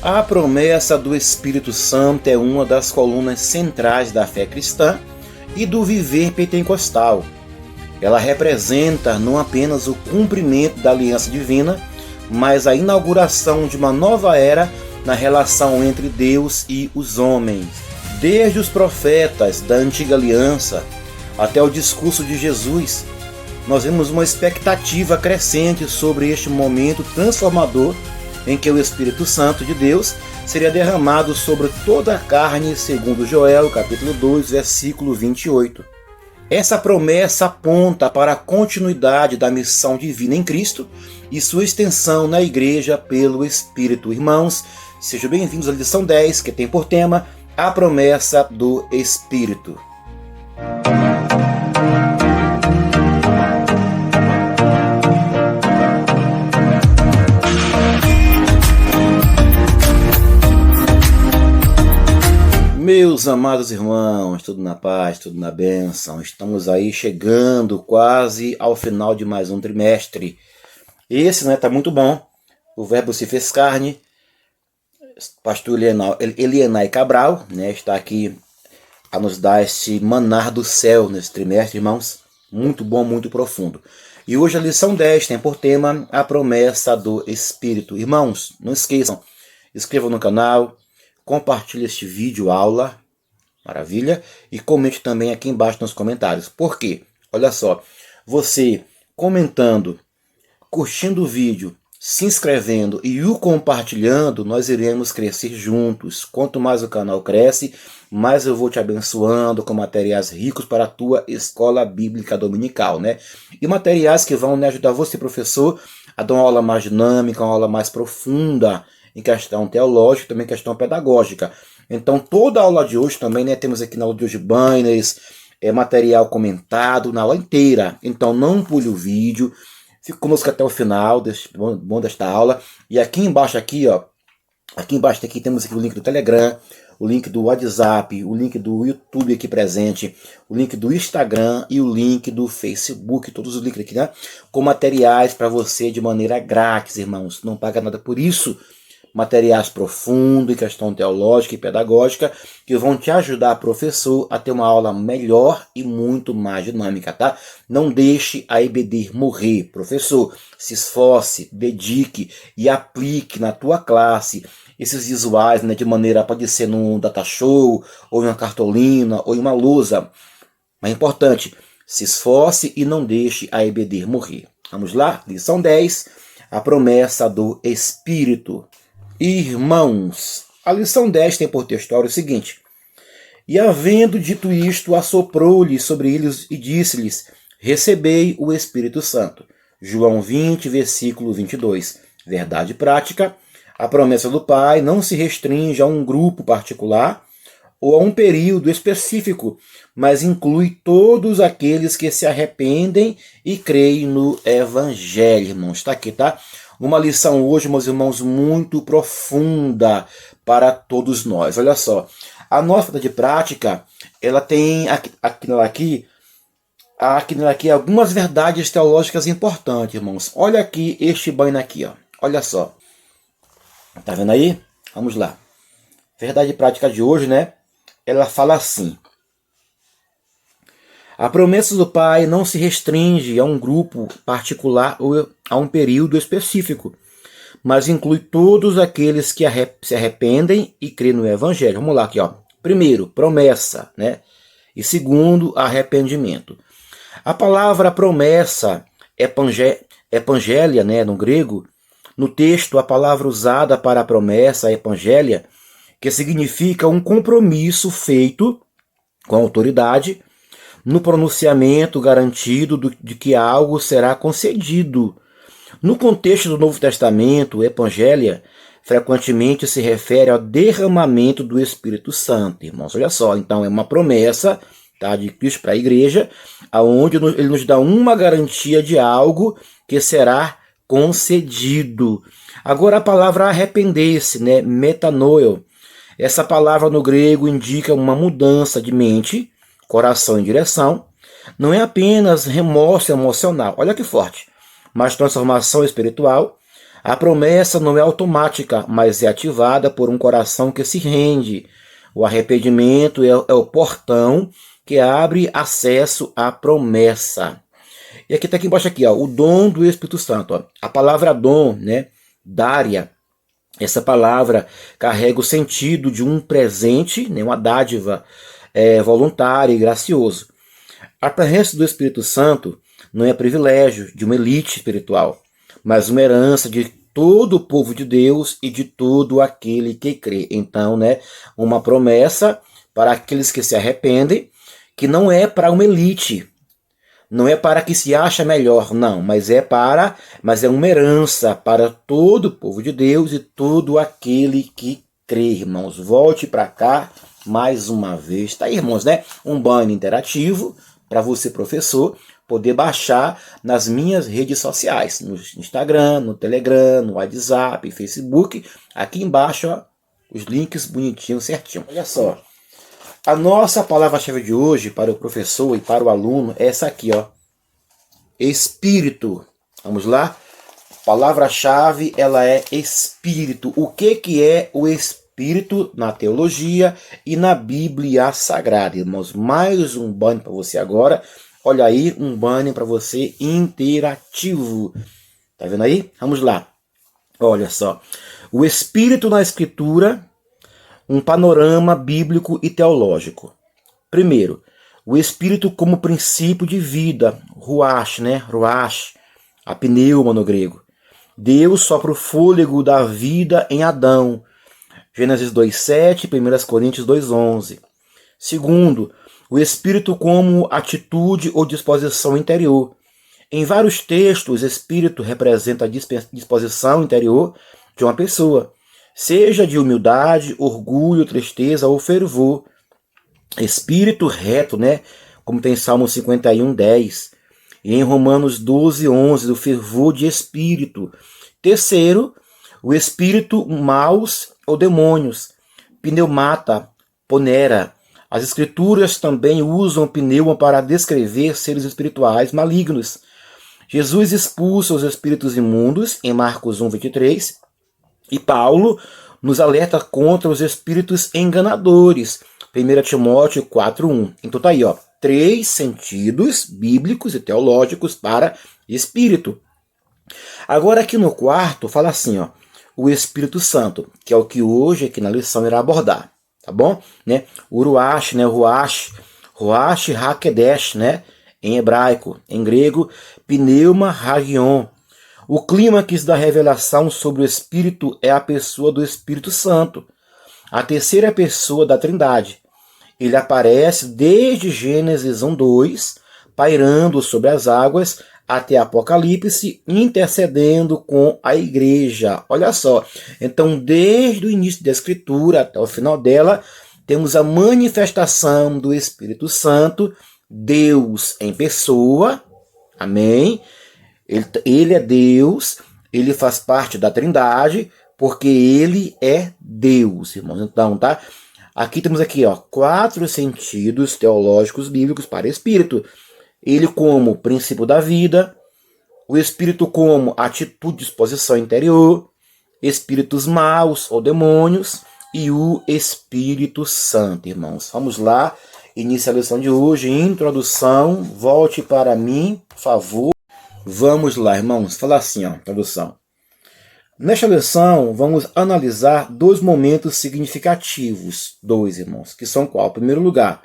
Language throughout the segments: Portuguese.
A promessa do Espírito Santo é uma das colunas centrais da fé cristã e do viver pentecostal. Ela representa não apenas o cumprimento da aliança divina, mas a inauguração de uma nova era na relação entre Deus e os homens. Desde os profetas da antiga aliança até o discurso de Jesus, nós vemos uma expectativa crescente sobre este momento transformador em que o Espírito Santo de Deus seria derramado sobre toda a carne, segundo Joel, capítulo 2, versículo 28. Essa promessa aponta para a continuidade da missão divina em Cristo e sua extensão na igreja pelo Espírito. Irmãos, sejam bem-vindos à lição 10, que tem por tema a promessa do Espírito. Meus amados irmãos, tudo na paz, tudo na bênção. Estamos aí chegando quase ao final de mais um trimestre. Esse, tá muito bom. O Verbo se fez carne. Pastor Elienay Cabral, está aqui a nos dar esse manar do céu nesse trimestre, irmãos. Muito bom, muito profundo. E hoje a lição 10 tem por tema a promessa do Espírito. Irmãos, não esqueçam, inscrevam no canal, compartilhe este vídeo aula, maravilha, e comente também aqui embaixo nos comentários. Por quê? Olha só, você comentando, curtindo o vídeo, se inscrevendo e o compartilhando, nós iremos crescer juntos. Quanto mais o canal cresce, mais eu vou te abençoando com materiais ricos para a tua escola bíblica dominical, E materiais que vão ajudar você, professor, a dar uma aula mais dinâmica, uma aula mais profunda, em questão teológica e também questão pedagógica. Então, toda a aula de hoje também, temos aqui na aula de hoje banners, material comentado na aula inteira. Então, não pule o vídeo, fique conosco até o final desta aula. E aqui embaixo, aqui embaixo temos aqui o link do Telegram, o link do WhatsApp, o link do YouTube aqui presente, o link do Instagram e o link do Facebook, todos os links aqui, com materiais para você de maneira grátis, irmãos. Não paga nada por isso. Materiais profundos em questão teológica e pedagógica que vão te ajudar, professor, a ter uma aula melhor e muito mais dinâmica, tá? Não deixe a EBD morrer, professor. Se esforce, dedique e aplique na tua classe esses visuais, de maneira, pode ser num data show, ou em uma cartolina, ou em uma lousa. Mas é importante, se esforce e não deixe a EBD morrer. Vamos lá? Lição 10, a promessa do Espírito. Irmãos, a lição 10 tem por textual o seguinte: E havendo dito isto, assoprou-lhes sobre eles e disse-lhes: Recebei o Espírito Santo. João 20, versículo 22. Verdade prática: a promessa do Pai não se restringe a um grupo particular ou a um período específico, mas inclui todos aqueles que se arrependem e creem no Evangelho, irmãos. Está aqui, tá? Uma lição hoje, meus irmãos, muito profunda para todos nós. Olha só, a nossa de prática, ela tem aqui algumas verdades teológicas importantes, irmãos. Olha aqui este banho aqui, ó. Olha só. Tá vendo aí? Vamos lá. Verdade prática de hoje, Ela fala assim: a promessa do Pai não se restringe a um grupo particular ou a um período específico, mas inclui todos aqueles que se arrependem e creem no Evangelho. Vamos lá aqui, ó. Primeiro, promessa, E segundo, arrependimento. A palavra promessa, epangelia, no grego, no texto a palavra usada para a promessa, epangelia, que significa um compromisso feito com a autoridade, no pronunciamento garantido de que algo será concedido. No contexto do Novo Testamento, epangelia frequentemente se refere ao derramamento do Espírito Santo. Irmãos, olha só, então é uma promessa, de Cristo para a igreja, onde ele nos dá uma garantia de algo que será concedido. Agora a palavra arrepender-se, metanoio. Essa palavra no grego indica uma mudança de mente, coração e direção. Não é apenas remorso emocional, olha que forte, mas transformação espiritual. A promessa não é automática, mas é ativada por um coração que se rende. O arrependimento é o portão que abre acesso à promessa. E aqui está aqui embaixo aqui, ó, o dom do Espírito Santo. Ó. A palavra dom, né, dária, essa palavra carrega o sentido de um presente, né, uma dádiva voluntária e gracioso. A presença do Espírito Santo não é privilégio de uma elite espiritual, mas uma herança de todo o povo de Deus e de todo aquele que crê. Então, né, uma promessa para aqueles que se arrependem, que não é para uma elite, não é para que se acha melhor, não, mas é uma herança para todo o povo de Deus e todo aquele que crê, irmãos. Volte para cá mais uma vez. Tá aí, irmãos, né? Um banho interativo para você, professor, poder baixar nas minhas redes sociais, no Instagram, no Telegram, no WhatsApp, Facebook. Aqui embaixo, ó, os links bonitinhos, certinho. Olha só. A nossa palavra-chave de hoje para o professor e para o aluno é essa aqui, ó. Espírito. Vamos lá? Palavra-chave, ela é espírito. O que é o espírito na teologia e na Bíblia Sagrada, irmãos? Mais um banho para você agora. Olha aí, um banner para você interativo. Tá vendo aí? Vamos lá. Olha só. O Espírito na Escritura, um panorama bíblico e teológico. Primeiro, o Espírito como princípio de vida, ruach, né? Ruach, a pneuma no grego. Deus sopra o fôlego da vida em Adão. Gênesis 2:7, 1 Coríntios 2:11. Segundo, o Espírito como atitude ou disposição interior. Em vários textos, Espírito representa a disposição interior de uma pessoa, seja de humildade, orgulho, tristeza ou fervor. Espírito reto, né? Como tem em Salmo 51:10. E em Romanos 12:11, o fervor de espírito. Terceiro, o espírito maus ou demônios. Pneumata, ponera. As escrituras também usam pneuma para descrever seres espirituais malignos. Jesus expulsa os espíritos imundos em Marcos 1:23 e Paulo nos alerta contra os espíritos enganadores. 1 Timóteo 4:1. Então tá aí, ó, 3 sentidos bíblicos e teológicos para espírito. Agora aqui no quarto fala assim, ó, o Espírito Santo, que é o que hoje aqui na lição irá abordar. Tá bom? Né? O Ruach, né? Ruach Hakedesh, né? Em hebraico. Em grego, Pneuma Hagion. O clímax da revelação sobre o Espírito é a pessoa do Espírito Santo, a terceira pessoa da Trindade. Ele aparece desde Gênesis 1:2, pairando sobre as águas, até Apocalipse, intercedendo com a igreja. Olha só, então desde o início da Escritura até o final dela, temos a manifestação do Espírito Santo, Deus em pessoa, amém? Ele é Deus, ele faz parte da Trindade, porque ele é Deus, irmãos. Então, tá? Aqui temos aqui, ó, 4 sentidos teológicos bíblicos para Espírito. Ele como princípio da vida, o Espírito como atitude, disposição interior, espíritos maus ou demônios e o Espírito Santo, irmãos. Vamos lá, inicia a lição de hoje, introdução, volte para mim, por favor. Vamos lá, irmãos, fala assim, ó, tradução. Nesta lição, vamos analisar 2 momentos significativos, 2, irmãos, que são qual? Em primeiro lugar,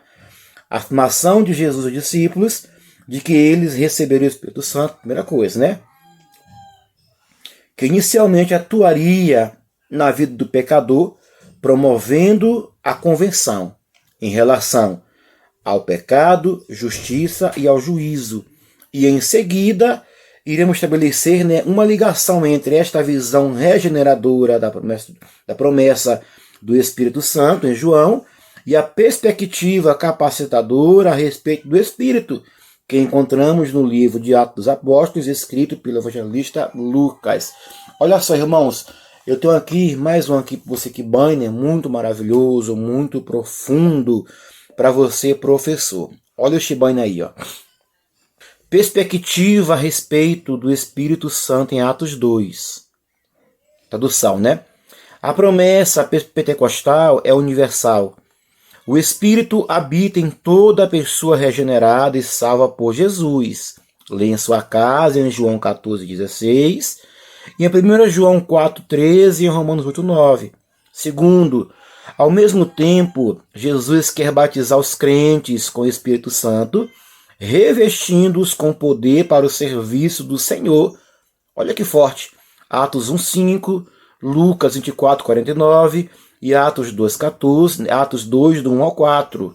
a afirmação de Jesus aos discípulos de que eles receberam o Espírito Santo, primeira coisa, né? Que inicialmente atuaria na vida do pecador, promovendo a convenção em relação ao pecado, justiça e ao juízo. E em seguida, iremos estabelecer, né, uma ligação entre esta visão regeneradora da promessa do Espírito Santo em João e a perspectiva capacitadora a respeito do Espírito, que encontramos no livro de Atos dos Apóstolos, escrito pelo evangelista Lucas. Olha só, irmãos, eu tenho aqui mais um aqui para você, que banner muito maravilhoso, muito profundo para você, professor. Olha este banner aí, ó. Perspectiva a respeito do Espírito Santo em Atos 2. tradução, né? A promessa pentecostal é universal. O Espírito habita em toda pessoa regenerada e salva por Jesus. Lê em sua casa em João 14,16, e em 1 João 4,13 e em Romanos 8,9. Segundo, ao mesmo tempo, Jesus quer batizar os crentes com o Espírito Santo, revestindo-os com poder para o serviço do Senhor. Olha que forte. Atos 1,5, Lucas 24,49 e Atos 2,14, Atos 2, do 1 ao 4.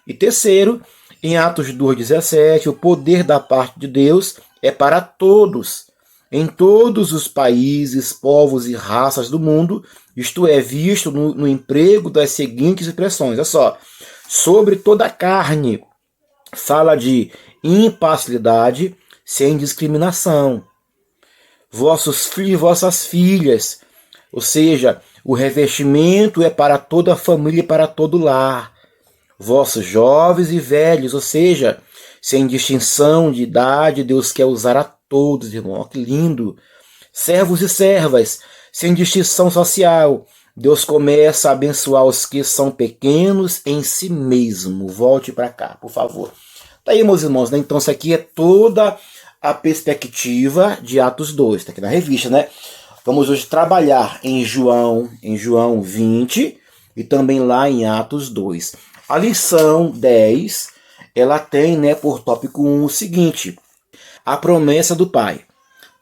E terceiro, em Atos 2,17, o poder da parte de Deus é para todos, em todos os países, povos e raças do mundo. Isto é visto no emprego das seguintes expressões. Olha só, sobre toda a carne, fala de imparcialidade, sem discriminação. Vossos filhos e vossas filhas, ou seja, o revestimento é para toda a família e para todo lar. Vossos jovens e velhos, ou seja, sem distinção de idade, Deus quer usar a todos, irmão. Que lindo! Servos e servas, sem distinção social, Deus começa a abençoar os que são pequenos em si mesmo. Volte para cá, por favor. Tá aí, meus irmãos, né? Então isso aqui é toda a perspectiva de Atos 2, está aqui na revista, né? Vamos hoje trabalhar em João 20 e também lá em Atos 2. A lição 10, ela tem, né, por tópico 1 o seguinte: a promessa do Pai.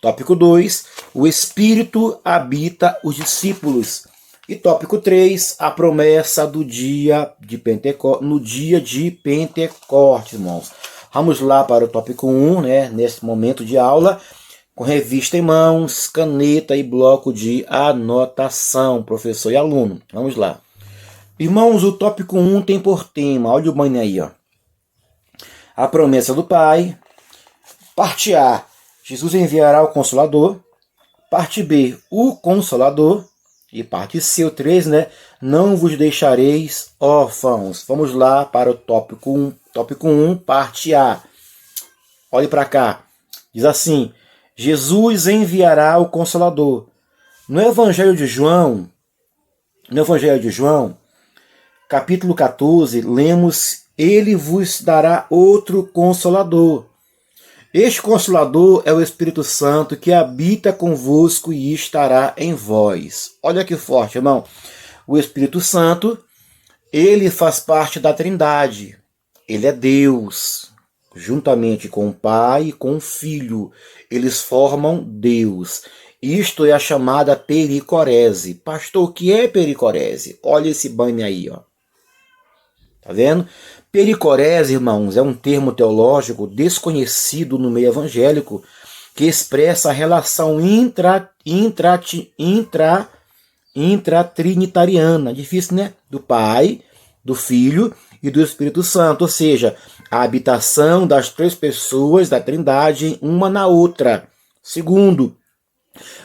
Tópico 2, o Espírito habita os discípulos. E tópico 3, a promessa do dia de Pentecostes, no dia de Pentecostes, irmãos. Vamos lá para o tópico 1, né, nesse momento de aula, com revista em mãos, caneta e bloco de anotação, professor e aluno. Vamos lá. Irmãos, o tópico 1 tem por tema, olha o banho aí, ó. A promessa do Pai. Parte A, Jesus enviará o Consolador. Parte B, o Consolador. E parte C, o 3, né? Não vos deixareis órfãos. Vamos lá para o tópico 1. Tópico 1, parte A. Olhe para cá. Diz assim: Jesus enviará o Consolador. No Evangelho de João, capítulo 14, lemos: Ele vos dará outro Consolador. Este Consolador é o Espírito Santo que habita convosco e estará em vós. Olha que forte, irmão. O Espírito Santo, ele faz parte da Trindade. Ele é Deus, juntamente com o Pai e com o Filho. Eles formam Deus. Isto é a chamada pericorese. Pastor, o que é pericorese? Olha esse banho aí, ó. Tá vendo? Pericorese, irmãos, é um termo teológico desconhecido no meio evangélico que expressa a relação intratrinitariana, difícil, né? Do Pai, do Filho e do Espírito Santo, ou seja, a habitação das três pessoas da Trindade uma na outra. Segundo,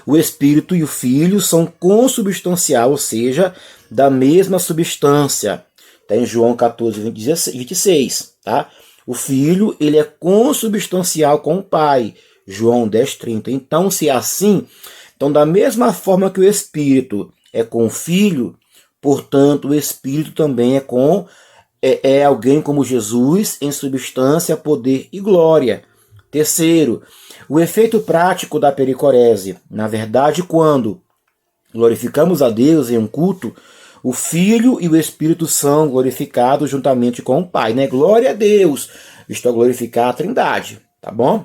o Espírito e o Filho são consubstancial, ou seja, da mesma substância. Está em João 14, 26, tá? O Filho, ele é consubstancial com o Pai. João 10, 30. Então, se é assim, então da mesma forma que o Espírito é com o Filho, portanto, o Espírito também é alguém como Jesus em substância, poder e glória. Terceiro, o efeito prático da pericorese. Na verdade, quando glorificamos a Deus em um culto, o Filho e o Espírito são glorificados juntamente com o Pai, né? Glória a Deus! Estou a glorificar a Trindade, tá bom?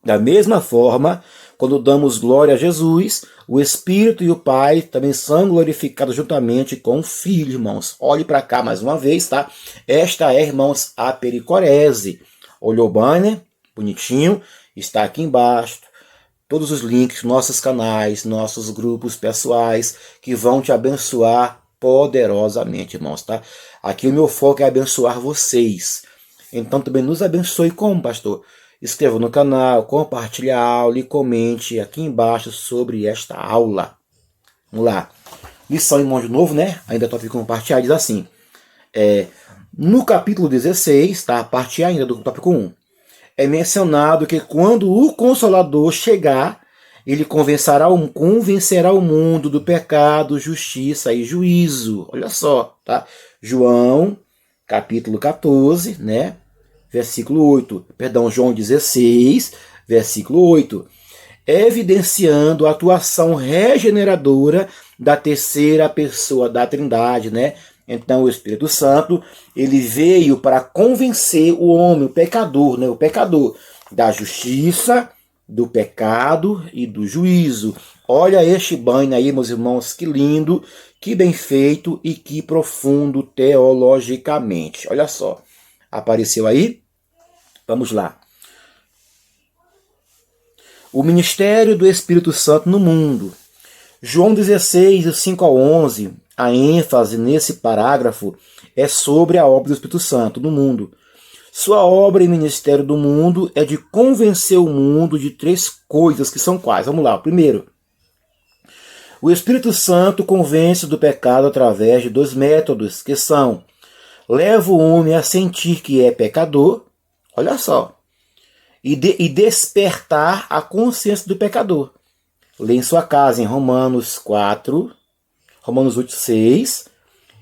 Da mesma forma, quando damos glória a Jesus, o Espírito e o Pai também são glorificados juntamente com o Filho, irmãos. Olhe para cá mais uma vez, tá? Esta é, irmãos, a pericorese. Olhou o banner? Bonitinho. Está aqui embaixo. Todos os links, nossos canais, nossos grupos pessoais que vão te abençoar poderosamente, irmãos, tá? Aqui o meu foco é abençoar vocês. Então também nos abençoe como, pastor? Inscreva no canal, compartilhe a aula e comente aqui embaixo sobre esta aula. Vamos lá. Lição, irmão, de novo, né? Ainda tópico compartilhar, diz assim. No capítulo 16, tá? A parte ainda do tópico 1. É mencionado que quando o Consolador chegar, ele convencerá o mundo do pecado, justiça e juízo. Olha só, tá? João, capítulo 14, né? Versículo 8. Perdão, João 16, versículo 8. Evidenciando a atuação regeneradora da terceira pessoa da Trindade, né? Então o Espírito Santo, ele veio para convencer o homem, o pecador, né? O pecador da justiça, do pecado e do juízo. Olha este banho aí, meus irmãos, que lindo, que bem feito e que profundo teologicamente. Olha só, apareceu aí? Vamos lá. O ministério do Espírito Santo no mundo. João 16, 5 ao 11, a ênfase nesse parágrafo é sobre a obra do Espírito Santo no mundo. Sua obra e ministério do mundo é de convencer o mundo de três coisas, que são quais? Vamos lá. Primeiro, o Espírito Santo convence do pecado através de dois métodos, que são: leva o homem a sentir que é pecador, olha só, e despertar a consciência do pecador. Lê em sua casa em Romanos 4, Romanos 8, 6,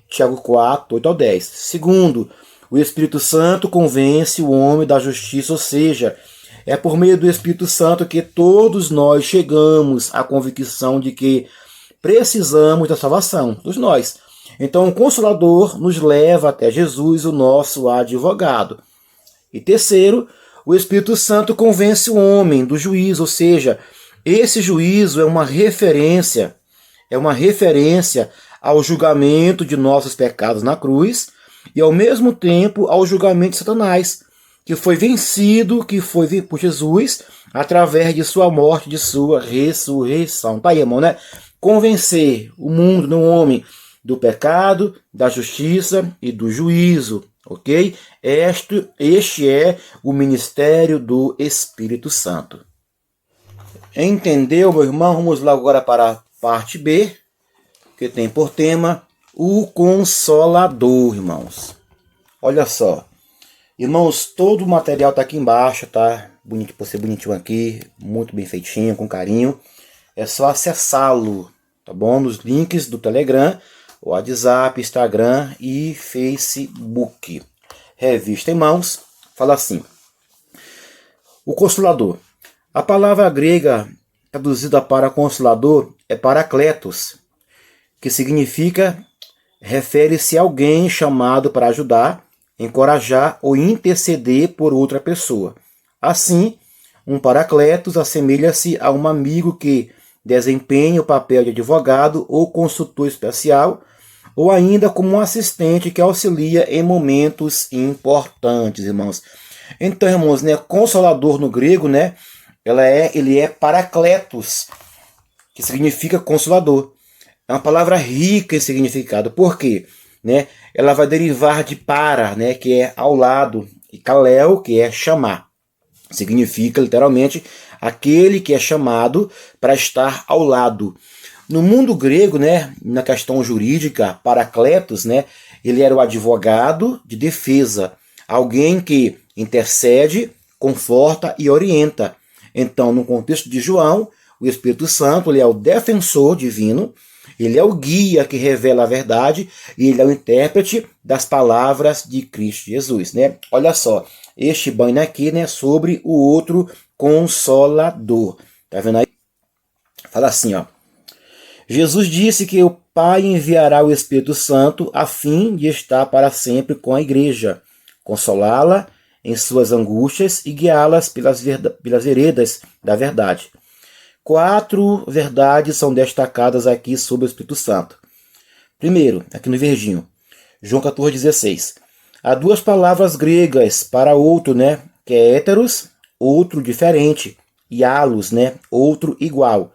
Tiago 4, 8 ao 10. Segundo, o Espírito Santo convence o homem da justiça, ou seja, é por meio do Espírito Santo que todos nós chegamos à convicção de que precisamos da salvação, todos nós. Então o Consolador nos leva até Jesus, o nosso advogado. E terceiro, o Espírito Santo convence o homem do juízo, ou seja, esse juízo é uma referência ao julgamento de nossos pecados na cruz e ao mesmo tempo ao julgamento de Satanás, que foi vencido por Jesus através de sua morte, de sua ressurreição. Tá aí, irmão, né? Convencer o mundo, não o homem, do pecado, da justiça e do juízo, ok? Este é o ministério do Espírito Santo. Entendeu, meu irmão? Vamos lá agora para a parte B, que tem por tema o Consolador, irmãos. Olha só. Irmãos, todo o material está aqui embaixo, tá? Bonito, por ser bonitinho aqui, muito bem feitinho, com carinho. É só acessá-lo, tá bom? Nos links do Telegram, WhatsApp, Instagram e Facebook. Revista em mãos, fala assim. O Consolador. A palavra grega traduzida para Consolador é Paracletos, que significa, refere-se a alguém chamado para ajudar, encorajar ou interceder por outra pessoa. Assim, um Paracletos assemelha-se a um amigo que desempenha o papel de advogado ou consultor especial, ou ainda como um assistente que auxilia em momentos importantes, irmãos. Então, irmãos, né, Consolador no grego, né, ele é Paracletos, que significa consolador. É uma palavra rica em significado. Por quê? Né? Ela vai derivar de para, né, que é ao lado, e kaleo, que é chamar. Significa, literalmente, aquele que é chamado para estar ao lado. No mundo grego, né, na questão jurídica, Paracletos, né, ele era o advogado de defesa, alguém que intercede, conforta e orienta. Então, no contexto de João, o Espírito Santo ele é o defensor divino, ele é o guia que revela a verdade e ele é o intérprete das palavras de Cristo Jesus, né? Olha só, este banho aqui, né, sobre o outro Consolador. Tá vendo aí? Fala assim, ó. Jesus disse que o Pai enviará o Espírito Santo a fim de estar para sempre com a igreja, consolá-la em suas angústias e guiá-las pelas veredas da verdade. 4 verdades são destacadas aqui sobre o Espírito Santo. Primeiro, aqui no verdinho, João 14,16. Há 2 palavras gregas para outro, né? Que é héteros, outro diferente, e halos, né? Outro igual.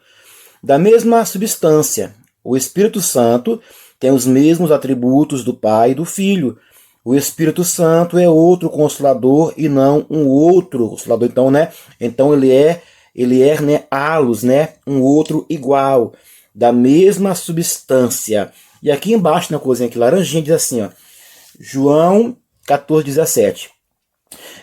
Da mesma substância, o Espírito Santo tem os mesmos atributos do Pai e do Filho. O Espírito Santo é outro Consolador e não um outro Consolador. Então, né? Então ele é né, halos, né? Um outro igual, da mesma substância. E aqui embaixo, na coisinha aqui laranjinha, diz assim, ó, João 14,17.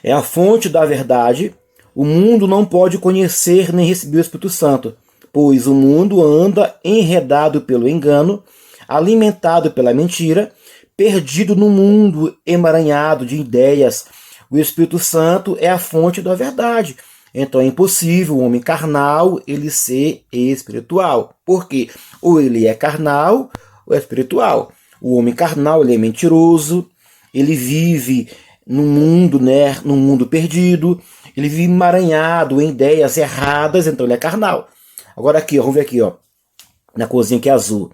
É a fonte da verdade. O mundo não pode conhecer nem receber o Espírito Santo, pois o mundo anda enredado pelo engano, alimentado pela mentira, perdido no mundo emaranhado de ideias. O Espírito Santo é a fonte da verdade. Então é impossível o homem carnal ele ser espiritual. Por quê? Ou ele é carnal ou é espiritual. O homem carnal ele é mentiroso, ele vive num mundo, né, num mundo perdido, ele vive emaranhado em ideias erradas, então ele é carnal. Agora aqui, ó, vamos ver aqui, ó, na cozinha que é azul.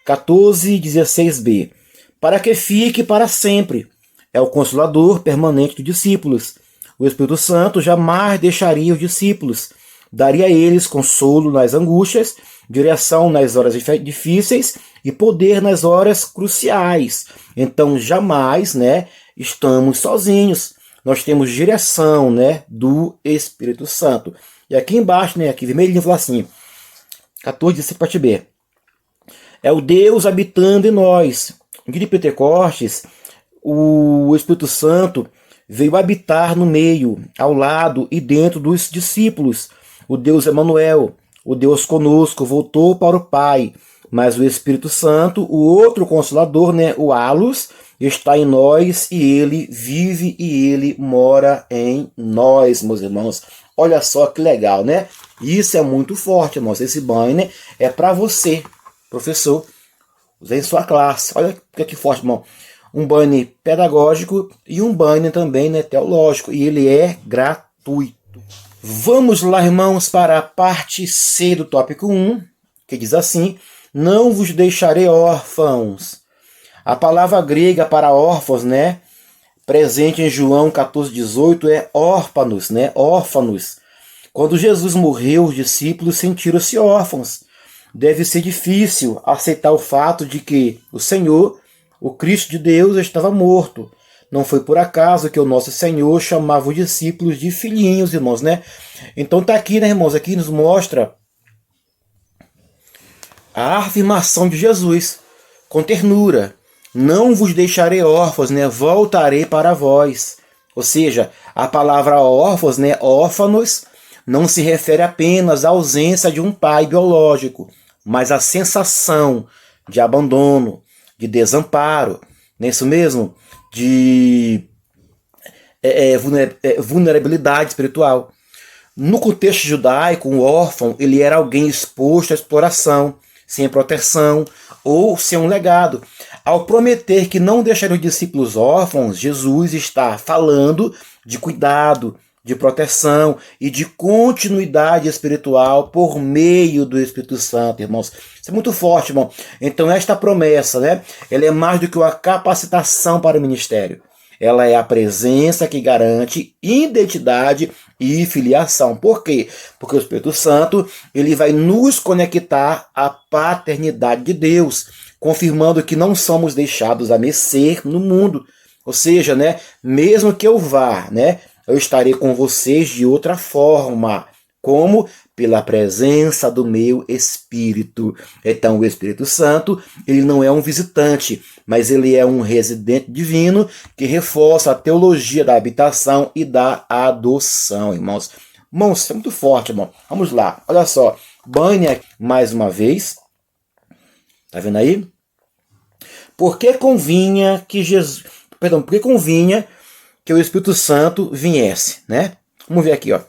14:16b. Para que fique para sempre. É o consolador permanente dos discípulos. O Espírito Santo jamais deixaria os discípulos. Daria a eles consolo nas angústias, direção nas horas difíceis e poder nas horas cruciais. Então jamais, né, estamos sozinhos. Nós temos direção, né, do Espírito Santo. E aqui embaixo, né, aqui vermelhinho, fala assim, 14, parte B. É o Deus habitando em nós. No dia de Pentecostes, o Espírito Santo veio habitar no meio, ao lado e dentro dos discípulos. O Deus Emanuel, o Deus conosco, voltou para o Pai. Mas o Espírito Santo, o outro Consolador, né, o Alus, está em nós e ele vive e ele mora em nós, meus irmãos. Olha só que legal, né? Isso é muito forte, irmãos. Esse banner é para você, professor, usar em sua classe. Olha que forte, irmão. Um banner pedagógico e um banner também, né, teológico. E ele é gratuito. Vamos lá, irmãos, para a parte C do tópico 1, que diz assim: não vos deixarei órfãos. A palavra grega para órfãos, né, presente em João 14:18 é órfãos, né, órfãos. Quando Jesus morreu, os discípulos sentiram-se órfãos. Deve ser difícil aceitar o fato de que o Senhor, o Cristo de Deus, estava morto. Não foi por acaso que o nosso Senhor chamava os discípulos de filhinhos, irmãos, né? Então tá aqui, né, irmãos? Aqui nos mostra a afirmação de Jesus com ternura. Não vos deixarei órfãos, né? Voltarei para vós. Ou seja, a palavra órfãos, né, órfãos, não se refere apenas à ausência de um pai biológico, mas à sensação de abandono, de desamparo, não é isso mesmo? De vulnerabilidade espiritual. No contexto judaico, um órfão ele era alguém exposto à exploração, sem proteção ou sem um legado. Ao prometer que não deixaria os discípulos órfãos, Jesus está falando de cuidado, de proteção e de continuidade espiritual por meio do Espírito Santo, irmãos. Isso é muito forte, irmão. Então esta promessa, né, ela é mais do que uma capacitação para o ministério. Ela é a presença que garante identidade e filiação. Por quê? Porque o Espírito Santo ele vai nos conectar à paternidade de Deus, confirmando que não somos deixados a mercê no mundo. Ou seja, né, mesmo que eu vá, né, eu estarei com vocês de outra forma. Como? Pela presença do meu Espírito. Então o Espírito Santo, ele não é um visitante, mas ele é um residente divino que reforça a teologia da habitação e da adoção, irmãos. Irmãos, isso é muito forte, irmão. Vamos lá, olha só. Banha mais uma vez. Tá vendo aí? Por que convinha que o Espírito Santo viesse, né? Vamos ver aqui, ó.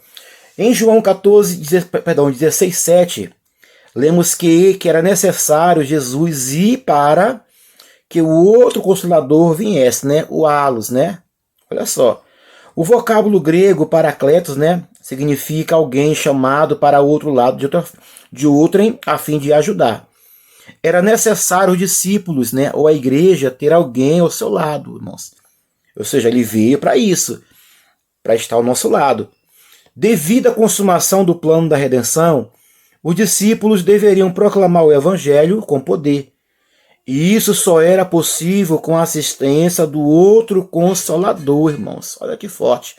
Em João 16:7, lemos que era necessário Jesus ir para que o outro Consolador viesse, né? O Alus, né? Olha só. O vocábulo grego paracletos, né, significa alguém chamado para outro lado de outrem a fim de ajudar. Era necessário os discípulos, né, ou a igreja ter alguém ao seu lado, irmãos. Ou seja, ele veio para isso, para estar ao nosso lado. Devido à consumação do plano da redenção, os discípulos deveriam proclamar o evangelho com poder. E isso só era possível com a assistência do outro Consolador, irmãos. Olha que forte.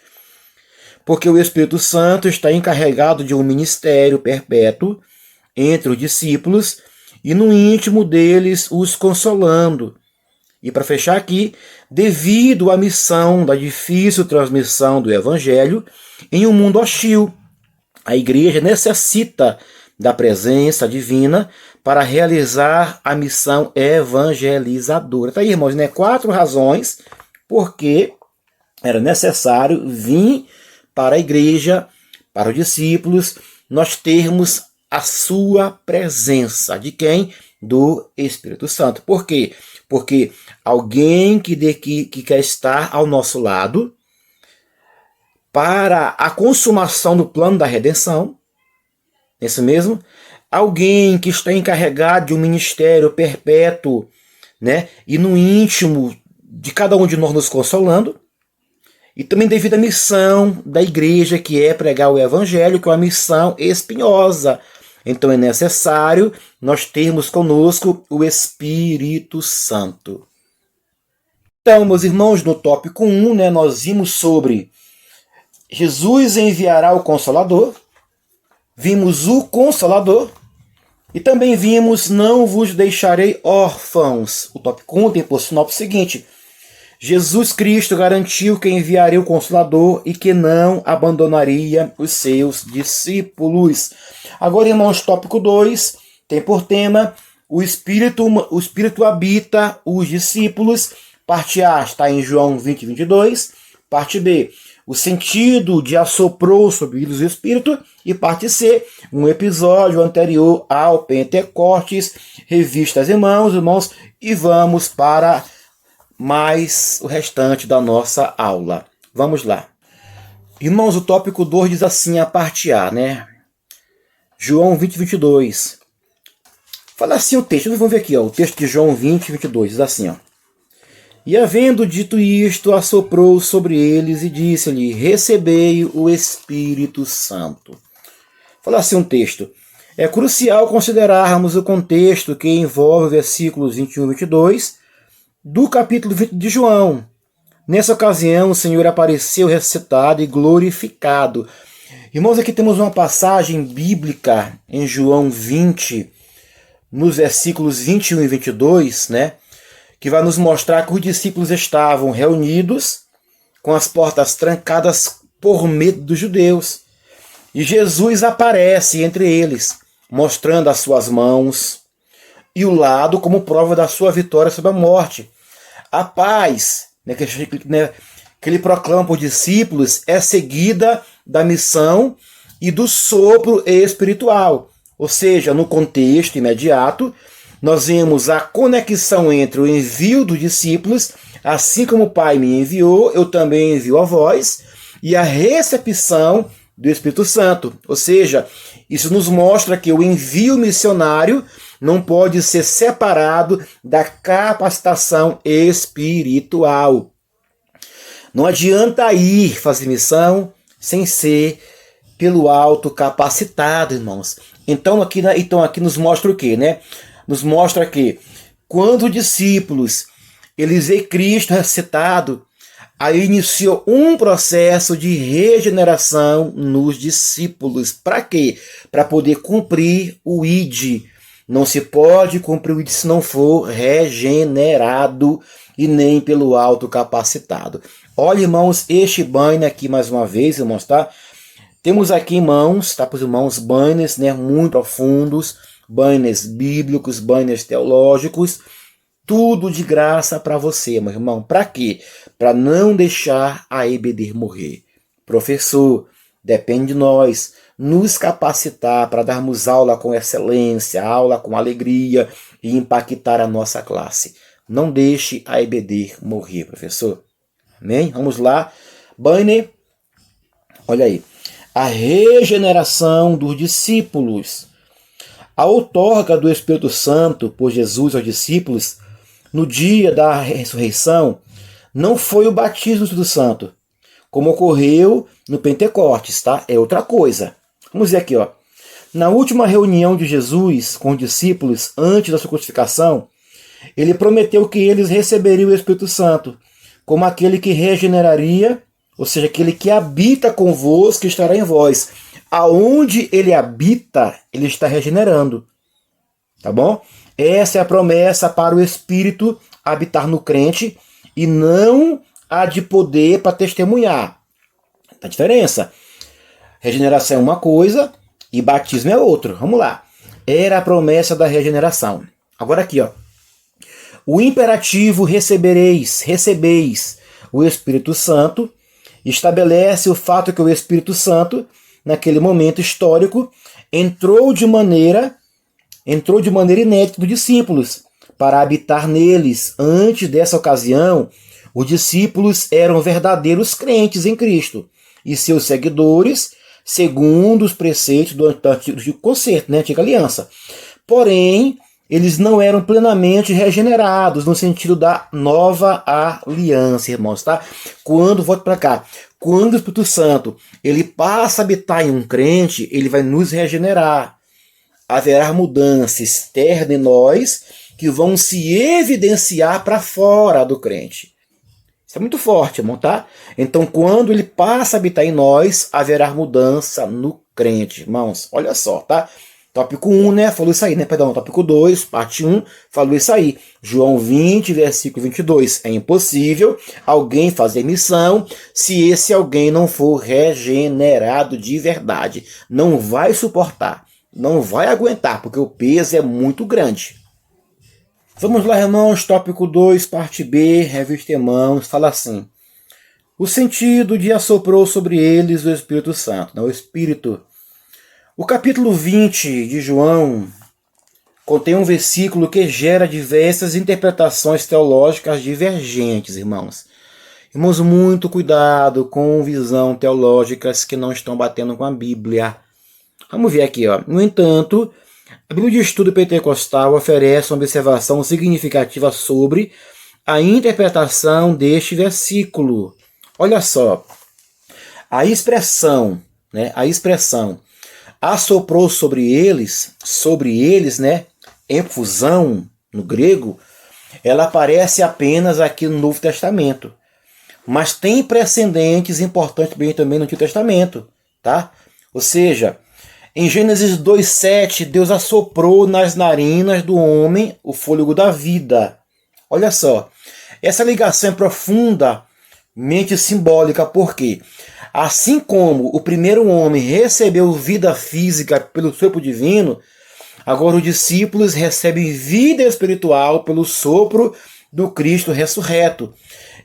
Porque o Espírito Santo está encarregado de um ministério perpétuo entre os discípulos e no íntimo deles os consolando. E para fechar aqui, devido à missão da difícil transmissão do Evangelho em um mundo hostil, a igreja necessita da presença divina para realizar a missão evangelizadora. Tá aí, irmãos, né? 4 razões porque era necessário vir para a igreja, para os discípulos, nós termos a sua presença. De quem? Do Espírito Santo. Por quê? Porque alguém que quer estar ao nosso lado para a consumação do plano da redenção, isso mesmo, alguém que está encarregado de um ministério perpétuo, né, e no íntimo de cada um de nós nos consolando, e também devido à missão da igreja, que é pregar o evangelho, que é uma missão espinhosa. Então é necessário nós termos conosco o Espírito Santo. Então, meus irmãos, no tópico 1, né, nós vimos sobre Jesus enviará o Consolador, vimos o Consolador, e também vimos não vos deixarei órfãos. O tópico 1 tem por sinopse o seguinte: Jesus Cristo garantiu que enviaria o Consolador e que não abandonaria os seus discípulos. Agora, irmãos, tópico 2 tem por tema o Espírito habita os discípulos. Parte A está em João 20, 22. Parte B, o sentido de assoprou sobre eles o Espírito. E parte C, um episódio anterior ao Pentecostes. Revista aos irmãos, e vamos para mais o restante da nossa aula. Vamos lá. Irmãos, o tópico 2 diz assim, a parte A, né? João 20, 22. Fala assim o texto, vamos ver aqui, ó, o texto de João 20, 22, diz assim, ó. E havendo dito isto, assoprou sobre eles e disse-lhe, recebei o Espírito Santo. Fala assim um texto. É crucial considerarmos o contexto que envolve versículos 21 e 22 do capítulo 20 de João. Nessa ocasião, o Senhor apareceu ressuscitado e glorificado. Irmãos, aqui temos uma passagem bíblica em João 20, nos versículos 21 e 22, né, que vai nos mostrar que os discípulos estavam reunidos com as portas trancadas por medo dos judeus. E Jesus aparece entre eles, mostrando as suas mãos e o lado como prova da sua vitória sobre a morte. A paz, né, que ele proclama para os discípulos é seguida da missão e do sopro espiritual. Ou seja, no contexto imediato, nós vemos a conexão entre o envio dos discípulos, assim como o Pai me enviou, eu também envio a vós, e a recepção do Espírito Santo. Ou seja, isso nos mostra que o envio missionário não pode ser separado da capacitação espiritual. Não adianta ir fazer missão sem ser pelo alto capacitado, irmãos. Então aqui nos mostra o quê, né? Nos mostra que quando os discípulos eles veem Cristo ressuscitado, aí iniciou um processo de regeneração nos discípulos. Para quê? Para poder cumprir o ID. Não se pode cumprir o ID se não for regenerado e nem pelo alto capacitado. Olha, irmãos, este banner aqui mais uma vez, irmãos, tá? Temos aqui, irmãos, tá, para os irmãos, banners, né, muito profundos, banners bíblicos, banners teológicos, tudo de graça para você, meu irmão. Para quê? Para não deixar a EBD morrer. Professor, depende de nós nos capacitar para darmos aula com excelência, aula com alegria e impactar a nossa classe. Não deixe a EBD morrer, professor. Amém? Vamos lá. Banner, olha aí. A regeneração dos discípulos. A outorga do Espírito Santo por Jesus aos discípulos no dia da ressurreição não foi o batismo do Espírito Santo, como ocorreu no Pentecostes, tá? É outra coisa. Vamos ver aqui, ó. Na última reunião de Jesus com os discípulos antes da sua crucificação, ele prometeu que eles receberiam o Espírito Santo como aquele que regeneraria, ou seja, aquele que habita convosco e estará em vós. Aonde ele habita, ele está regenerando. Tá bom? Essa é a promessa para o Espírito habitar no crente e não a de poder para testemunhar. Tá a diferença? Regeneração é uma coisa, e batismo é outro. Vamos lá. Era a promessa da regeneração. Agora aqui, ó. O imperativo recebeis o Espírito Santo estabelece o fato que o Espírito Santo, naquele momento histórico, entrou de maneira inédita dos discípulos para habitar neles. Antes dessa ocasião, os discípulos eram verdadeiros crentes em Cristo e seus seguidores, segundo os preceitos do antigo concerto, né, antiga aliança. Porém, eles não eram plenamente regenerados no sentido da nova aliança, irmãos, tá? Volta para cá, quando o Espírito Santo ele passa a habitar em um crente, ele vai nos regenerar. Haverá mudanças externas em nós que vão se evidenciar para fora do crente. Isso é muito forte, irmão, tá? Então, quando ele passa a habitar em nós, haverá mudança no crente, irmãos. Olha só, tá? Tópico 1, né? Falou isso aí, né? Perdão, tópico 2, parte 1, falou isso aí. João 20, versículo 22. É impossível alguém fazer missão se esse alguém não for regenerado de verdade. Não vai suportar, não vai aguentar, porque o peso é muito grande. Vamos lá, irmãos, tópico 2, parte B, revista Irmãos, fala assim. O sentido de assoprou sobre eles o Espírito Santo, não, o Espírito. O capítulo 20 de João contém um versículo que gera diversas interpretações teológicas divergentes, irmãos. Irmãos, muito cuidado com visões teológicas que não estão batendo com a Bíblia. Vamos ver aqui, ó. No entanto, a Bíblia de Estudo Pentecostal oferece uma observação significativa sobre a interpretação deste versículo. Olha só, a expressão assoprou sobre eles, né, efusão no grego, ela aparece apenas aqui no Novo Testamento, mas tem precedentes importantes também no Antigo Testamento, tá? Ou seja, em Gênesis 2:7, Deus assoprou nas narinas do homem o fôlego da vida. Olha só, essa ligação é profundamente simbólica, porque assim como o primeiro homem recebeu vida física pelo sopro divino, agora os discípulos recebem vida espiritual pelo sopro do Cristo ressurreto.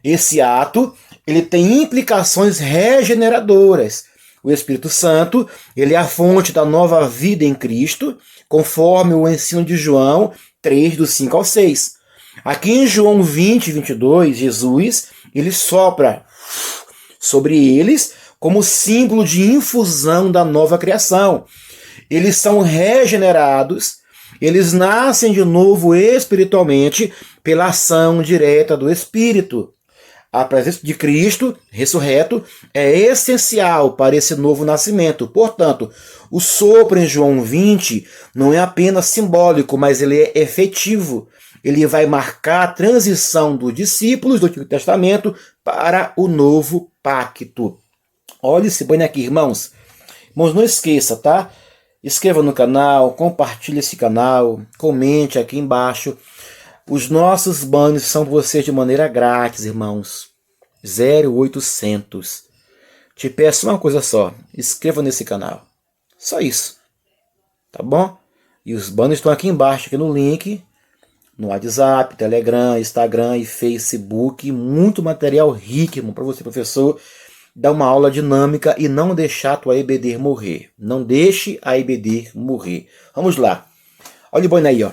Esse ato ele tem implicações regeneradoras. O Espírito Santo ele é a fonte da nova vida em Cristo, conforme o ensino de João 3, do 5 ao 6. Aqui em João 20, 22, Jesus ele sopra sobre eles como símbolo de infusão da nova criação. Eles são regenerados, eles nascem de novo espiritualmente pela ação direta do Espírito. A presença de Cristo, ressurreto, é essencial para esse novo nascimento. Portanto, o sopro em João 20 não é apenas simbólico, mas ele é efetivo. Ele vai marcar a transição dos discípulos do Antigo Testamento para o novo pacto. Olha esse banho aqui, irmãos. Irmãos, não esqueça, tá? Inscreva no canal, compartilhe esse canal, comente aqui embaixo. Os nossos banhos são para vocês de maneira grátis, irmãos. 0800. Te peço uma coisa só. Inscreva nesse canal. Só isso. Tá bom? E os banhos estão aqui embaixo, aqui no link. No WhatsApp, Telegram, Instagram e Facebook. Muito material rico, irmão, para você, professor, dar uma aula dinâmica e não deixar a tua EBD morrer. Não deixe a EBD morrer. Vamos lá. Olha o banho aí, ó.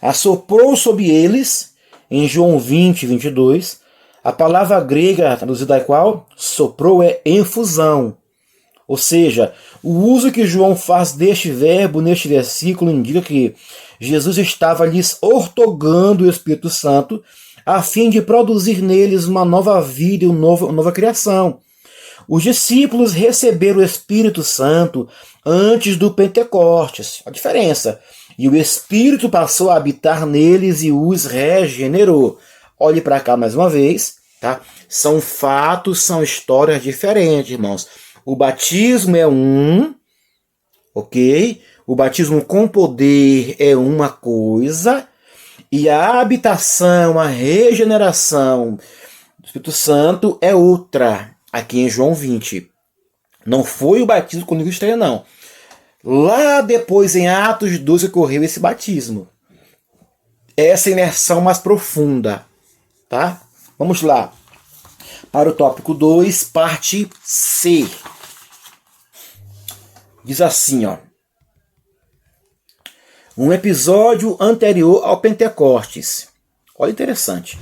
Assoprou sobre eles, em João 20, 22, a palavra grega traduzida qual? Soprou é infusão. Ou seja, o uso que João faz deste verbo neste versículo indica que Jesus estava lhes ortogando o Espírito Santo a fim de produzir neles uma nova vida e uma nova criação. Os discípulos receberam o Espírito Santo antes do Pentecostes. A diferença. E o Espírito passou a habitar neles e os regenerou. Olhe para cá mais uma vez, tá? São fatos, são histórias diferentes, irmãos. O batismo é ok? O batismo com poder é uma coisa, e a habitação, a regeneração do Espírito Santo é outra, aqui em João 20. Não foi o batismo com língua estranha, não. Lá depois, em Atos 2, ocorreu esse batismo. Essa imersão mais profunda, tá? Vamos lá. Para o tópico 2, parte C. Diz assim, ó. Um episódio anterior ao Pentecostes. Olha, interessante.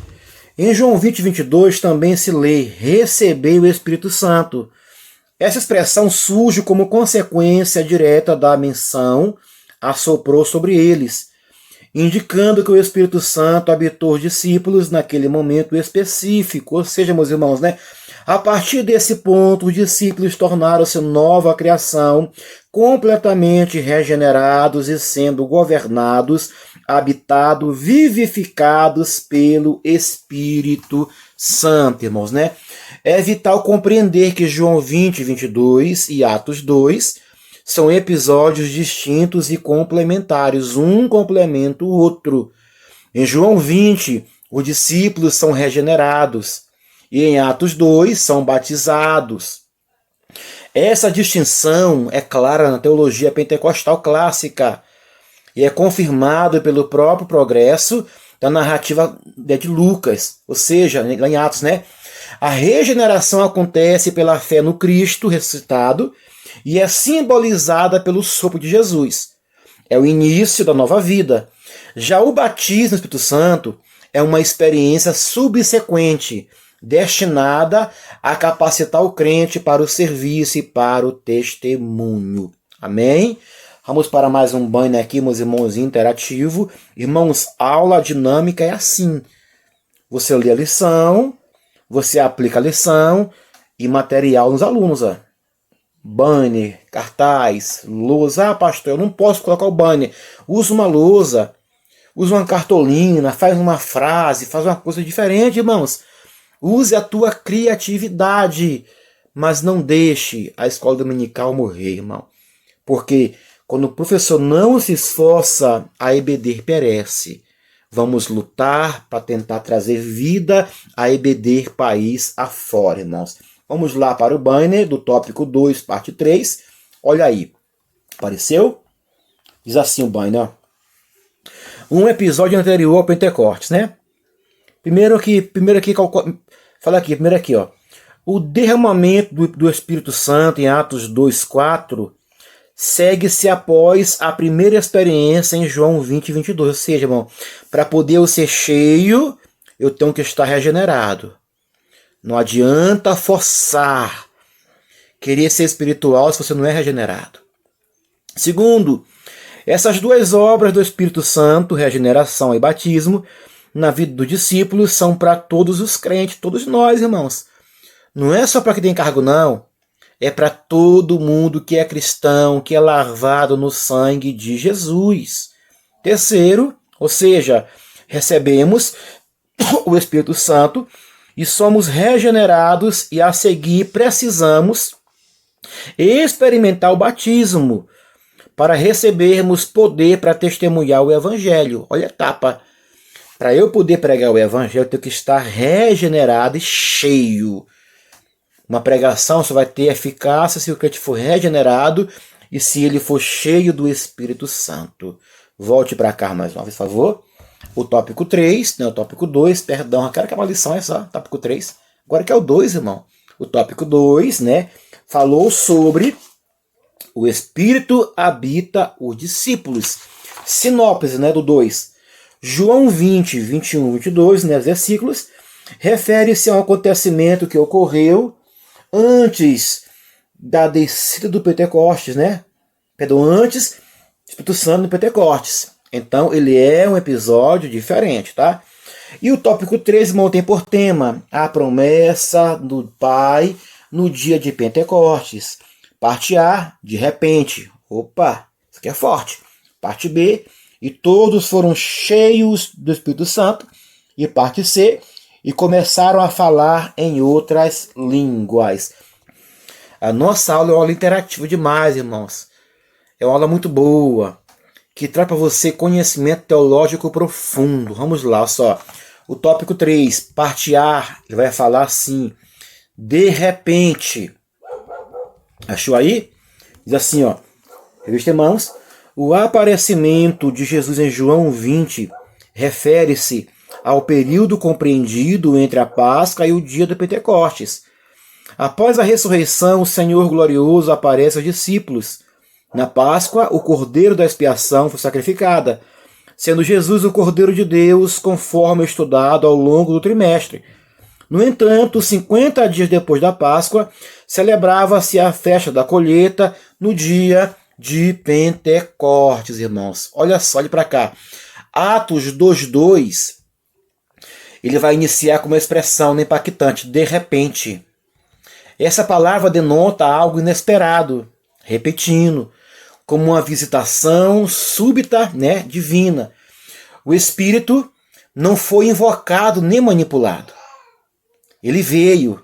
Em João 20, 22 também se lê: recebei o Espírito Santo. Essa expressão surge como consequência direta da menção assoprou sobre eles, indicando que o Espírito Santo habitou os discípulos naquele momento específico. Ou seja, meus irmãos, né? A partir desse ponto, os discípulos tornaram-se nova criação, completamente regenerados e sendo governados, habitados, vivificados pelo Espírito Santo, irmãos, né? É vital compreender que João 20, 22 e Atos 2 são episódios distintos e complementares, um complementa o outro. Em João 20, os discípulos são regenerados e em Atos 2 são batizados. Essa distinção é clara na teologia pentecostal clássica e é confirmado pelo próprio progresso da narrativa de Lucas, ou seja, lá em Atos, né? A regeneração acontece pela fé no Cristo ressuscitado e é simbolizada pelo sopro de Jesus. É o início da nova vida. Já o batismo no Espírito Santo é uma experiência subsequente, destinada a capacitar o crente para o serviço e para o testemunho. Amém? Vamos para mais um banho aqui, meus irmãos, interativo. Irmãos, aula dinâmica é assim. Você lê a lição, você aplica a lição e material nos alunos. Ó. Banner, cartaz, lousa. Ah, pastor, eu não posso colocar o banner. Usa uma lousa, usa uma cartolina, faz uma frase, faz uma coisa diferente, irmãos. Use a tua criatividade, mas não deixe a escola dominical morrer, irmão. Porque quando o professor não se esforça, a EBD perece. Vamos lutar para tentar trazer vida a EBD país afora, irmãos. Vamos lá para o banner do tópico 2, parte 3. Olha aí. Apareceu? Diz assim o banner, ó. Um episódio anterior ao Pentecostes, né? Primeiro aqui, ó. O derramamento do Espírito Santo em Atos 2:4 segue-se após a primeira experiência em João 20, 22. Ou seja, irmão, para poder eu ser cheio, eu tenho que estar regenerado. Não adianta forçar querer ser espiritual se você não é regenerado. Segundo, essas duas obras do Espírito Santo, regeneração e batismo, na vida dos discípulos são para todos os crentes, todos nós, irmãos. Não é só para quem tem cargo, não. É para todo mundo que é cristão, que é lavado no sangue de Jesus. Terceiro, ou seja, recebemos o Espírito Santo e somos regenerados e a seguir precisamos experimentar o batismo para recebermos poder para testemunhar o Evangelho. Olha a etapa. Para eu poder pregar o Evangelho, eu tenho que estar regenerado e cheio. Uma pregação só vai ter eficácia se o crente for regenerado e se ele for cheio do Espírito Santo. Volte para cá mais uma vez, por favor. O tópico 3, não, o tópico 2, perdão, eu quero que é uma lição essa, tópico 3. Agora que é o 2, irmão. O tópico 2, né, falou sobre o Espírito habita os discípulos. Sinopse, né, do 2. João 20, 21, 22, né, versículos, refere-se a um acontecimento que ocorreu antes da descida do Pentecostes, né? Perdão, antes do Espírito Santo do Pentecostes. Então, ele é um episódio diferente, tá? E o tópico 3, irmão, tem por tema a promessa do Pai no dia de Pentecostes. Parte A, de repente. Opa, isso aqui é forte. Parte B, e todos foram cheios do Espírito Santo. E parte C, e começaram a falar em outras línguas. A nossa aula é uma aula interativa demais, irmãos. É uma aula muito boa, que traz para você conhecimento teológico profundo. Vamos lá, só. O tópico 3, parte A, ele vai falar assim: de repente. Achou aí? Diz assim, ó. Revista Irmãos. O aparecimento de Jesus em João 20 refere-se ao período compreendido entre a Páscoa e o dia do Pentecostes. Após a ressurreição, o Senhor glorioso aparece aos discípulos. Na Páscoa, o Cordeiro da expiação foi sacrificado, sendo Jesus o Cordeiro de Deus, conforme estudado ao longo do trimestre. No entanto, 50 dias depois da Páscoa, celebrava-se a festa da colheita no dia de Pentecostes, irmãos. Olha só, olha para cá. Atos 2:2, ele vai iniciar com uma expressão impactante, de repente. Essa palavra denota algo inesperado, repetindo, como uma visitação súbita, divina. O Espírito não foi invocado nem manipulado. Ele veio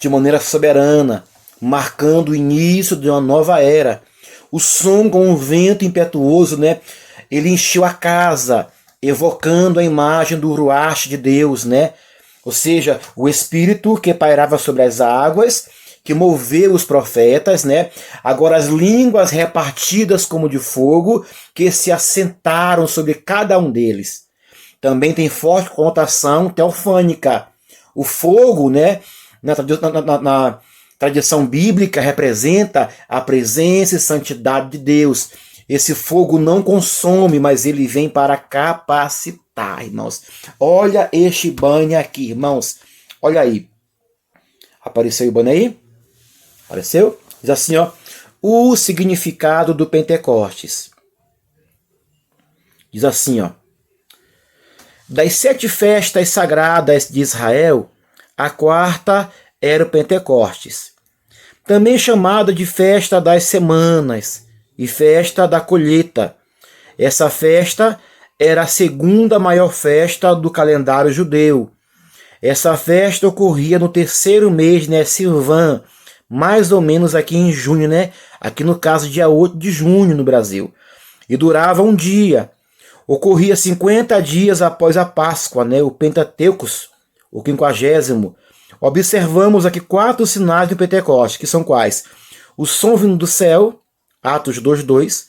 de maneira soberana, marcando o início de uma nova era. O som com um vento impetuoso, ele encheu a casa, evocando a imagem do Ruach de Deus, Ou seja, o Espírito que pairava sobre as águas, que moveu os profetas, Agora as línguas repartidas como de fogo, que se assentaram sobre cada um deles. Também tem forte conotação teofânica. O fogo, na tradição bíblica, representa a presença e santidade de Deus. Esse fogo não consome, mas ele vem para capacitar, irmãos. Olha este banho aqui, irmãos. Olha aí. Apareceu o banho aí? Apareceu? Diz assim, ó. O significado do Pentecostes. Diz assim, ó. Das 7 festas sagradas de Israel, a quarta era o Pentecostes. Também chamada de festa das semanas e festa da colheita. Essa festa era a segunda maior festa do calendário judeu. Essa festa ocorria no 3º mês, Sivan, mais ou menos aqui em junho, Aqui no caso, dia 8 de junho no Brasil. E durava um dia. Ocorria 50 dias após a Páscoa, o Pentateucos, o 50º. Observamos aqui 4 sinais do Pentecostes, que são quais? O som vindo do céu, Atos 2:2.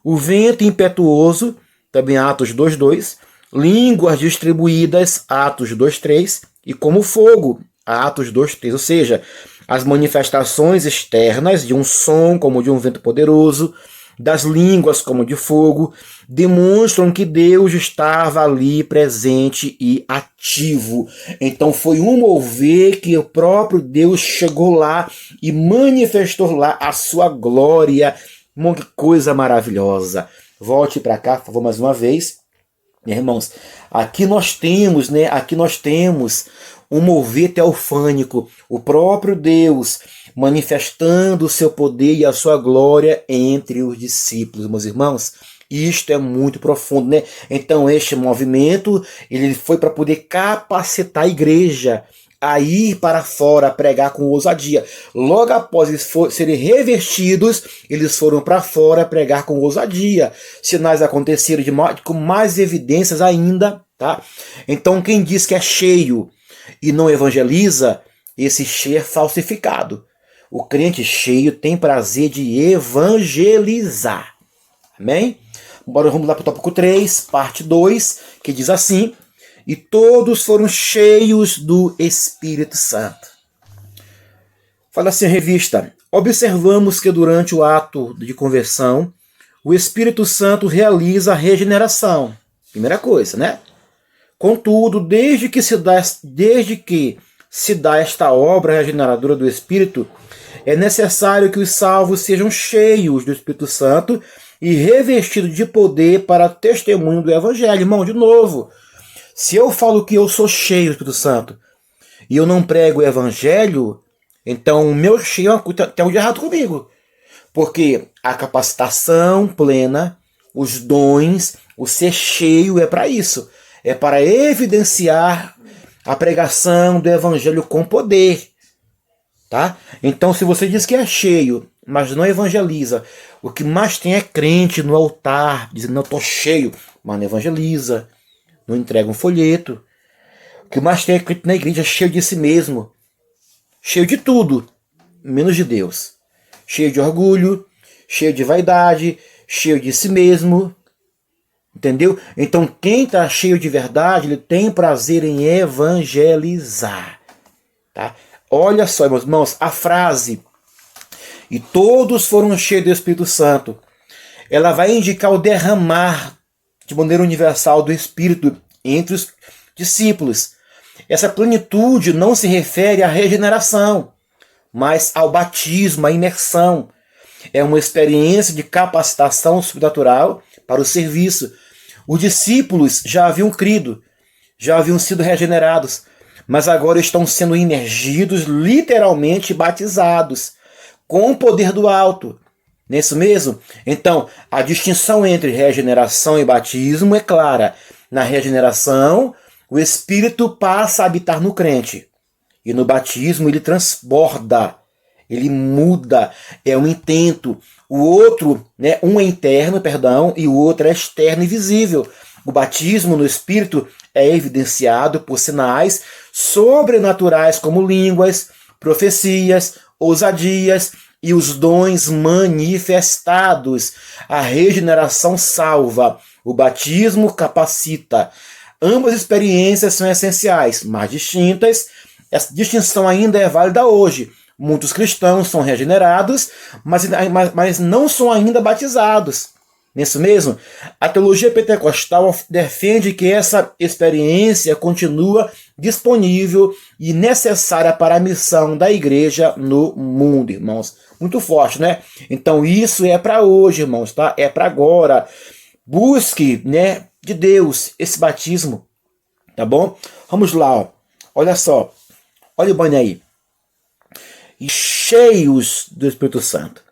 O vento impetuoso, também Atos 2:2. Línguas distribuídas, Atos 2:3. E como fogo, Atos 2:3. Ou seja, as manifestações externas de um som como de um vento poderoso, das línguas como de fogo, demonstram que Deus estava ali presente e ativo. Então foi um mover que o próprio Deus chegou lá e manifestou lá a sua glória. Uma coisa maravilhosa. Volte para cá, por favor, mais uma vez. Irmãos, aqui nós temos, um mover teofânico, o próprio Deus manifestando o seu poder e a sua glória entre os discípulos, meus irmãos. Isto é muito profundo, Então este movimento, ele foi para poder capacitar a igreja a ir para fora, a pregar com ousadia. Logo após eles serem revestidos, eles foram para fora pregar com ousadia. Sinais aconteceram com mais evidências ainda, tá? Então quem diz que é cheio e não evangeliza, esse cheio é falsificado. O crente cheio tem prazer de evangelizar. Amém? Agora vamos lá para o tópico 3, parte 2, que diz assim: e todos foram cheios do Espírito Santo. Fala assim a revista: observamos que durante o ato de conversão, o Espírito Santo realiza a regeneração. Primeira coisa, Contudo, desde que se dá esta obra regeneradora do Espírito, é necessário que os salvos sejam cheios do Espírito Santo e revestidos de poder para testemunho do Evangelho. Irmão, de novo, se eu falo que eu sou cheio do Espírito Santo e eu não prego o Evangelho, então o meu cheio tem algo de errado comigo. Porque a capacitação plena, os dons, o ser cheio é para isso. É para evidenciar a pregação do Evangelho com poder. Tá? Então, se você diz que é cheio, mas não evangeliza, o que mais tem é crente no altar, dizendo, não, estou cheio, mas não evangeliza, não entrega um folheto. O que mais tem é crente na igreja, cheio de si mesmo, cheio de tudo, menos de Deus. cheio de orgulho, cheio de vaidade, cheio de si mesmo. Entendeu? Então quem está cheio de verdade, ele tem prazer em evangelizar. Tá? Olha só, meus irmãos, a frase "e todos foram cheios do Espírito Santo", ela vai indicar o derramar de maneira universal do Espírito entre os discípulos. Essa plenitude não se refere à regeneração, mas ao batismo, à imersão. É uma experiência de capacitação sobrenatural para o serviço. Os discípulos já haviam crido, já haviam sido regenerados, mas agora estão sendo imergidos, literalmente batizados, com o poder do alto. Não é isso mesmo? Então, a distinção entre regeneração e batismo é clara. Na regeneração, o Espírito passa a habitar no crente. E no batismo ele transborda, ele muda, é um intento. O outro, né, um é interno, e o outro é externo e visível. O batismo no Espírito é evidenciado por sinais sobrenaturais como línguas, profecias, ousadias e os dons manifestados. A regeneração salva, o batismo capacita. Ambas experiências são essenciais, mas distintas. Essa distinção ainda é válida hoje. Muitos cristãos são regenerados, mas não são ainda batizados. Nisso mesmo, a teologia pentecostal defende que essa experiência continua disponível e necessária para a missão da igreja no mundo, irmãos. Muito forte, né? Então isso é para hoje, irmãos, tá? É para agora. Busque, né, de Deus esse batismo, tá bom? Vamos lá, ó. Olha só. Olha o banho aí. E cheios do Espírito Santo.